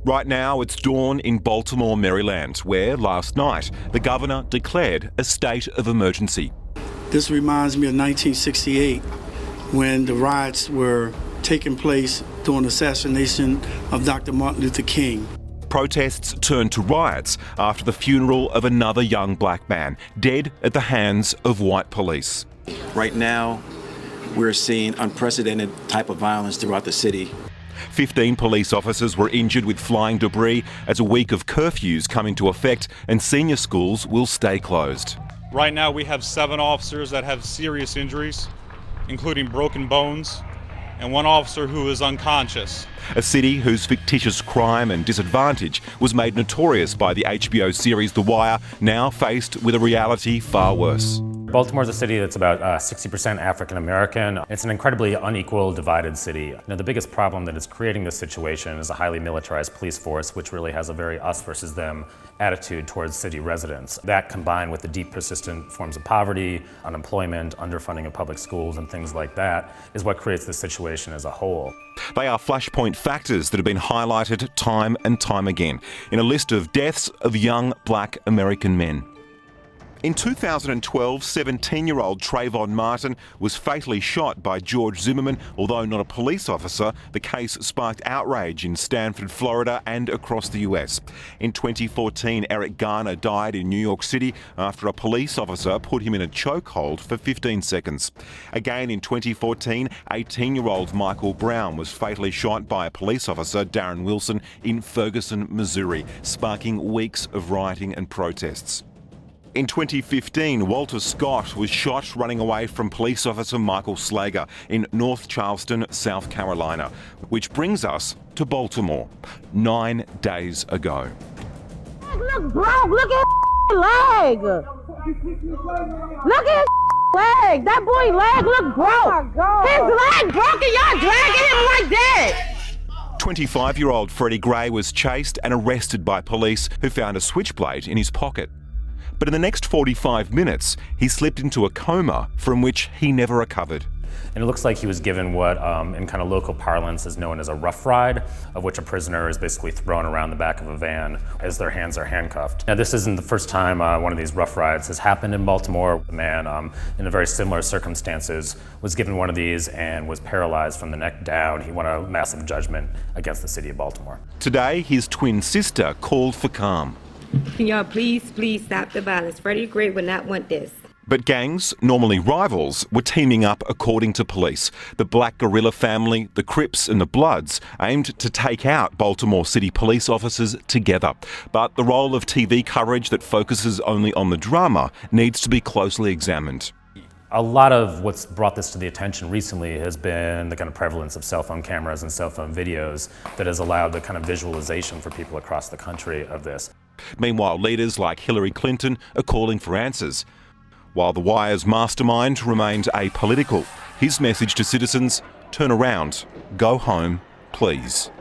Right now, it's dawn in Baltimore, Maryland, where last night the governor declared a state of emergency. This reminds me of 1968 when the riots were taking place during the assassination of Dr. Martin Luther King. Protests turned to riots after the funeral of another young black man, dead at the hands of white police. Right now, we're seeing unprecedented type of violence throughout the city. 15 police officers were injured with flying debris as a week of curfews come into effect and senior schools will stay closed. Right now we have 7 officers that have serious injuries, including broken bones, and 1 officer who is unconscious. A city whose fictitious crime and disadvantage was made notorious by the HBO series The Wire, now faced with a reality far worse. Baltimore is a city that's about 60% African American. It's an incredibly unequal, divided city. The biggest problem that is creating this situation is a highly militarized police force, which really has a very us versus them attitude towards city residents. That, combined with the deep, persistent forms of poverty, unemployment, underfunding of public schools, and things like that, is what creates this situation as a whole. They are flashpoint factors that have been highlighted time and time again in a list of deaths of young black American men. In 2012, 17-year-old Trayvon Martin was fatally shot by George Zimmerman. Although not a police officer, the case sparked outrage in Stanford, Florida and across the US. In 2014, Eric Garner died in New York City after a police officer put him in a chokehold for 15 seconds. Again in 2014, 18-year-old Michael Brown was fatally shot by a police officer, Darren Wilson, in Ferguson, Missouri, sparking weeks of rioting and protests. In 2015, Walter Scott was shot running away from police officer Michael Slager in North Charleston, South Carolina, which brings us to Baltimore 9 days ago. Look, bro, look at his leg. Look at his leg. That boy leg look broke. Oh my God. His leg broke and y'all dragging him like that. 25-year-old Freddie Gray was chased and arrested by police who found a switchblade in his pocket. But in the next 45 minutes, he slipped into a coma from which he never recovered. And it looks like he was given what, in kind of local parlance, is known as a rough ride, of which a prisoner is basically thrown around the back of a van as their hands are handcuffed. Now, this isn't the first time one of these rough rides has happened in Baltimore. A man, in very similar circumstances, was given one of these and was paralyzed from the neck down. He won a massive judgment against the city of Baltimore. Today, his twin sister called for calm. Can y'all please stop the violence? Freddie Gray would not want this. But gangs, normally rivals, were teaming up according to police. The Black Guerrilla family, the Crips and the Bloods aimed to take out Baltimore City police officers together. But the role of TV coverage that focuses only on the drama needs to be closely examined. A lot of what's brought this to the attention recently has been the kind of prevalence of cell phone cameras and cell phone videos that has allowed the kind of visualization for people across the country of this. Meanwhile, leaders like Hillary Clinton are calling for answers, while The Wire's mastermind remains apolitical. His message to citizens: turn around, go home, please.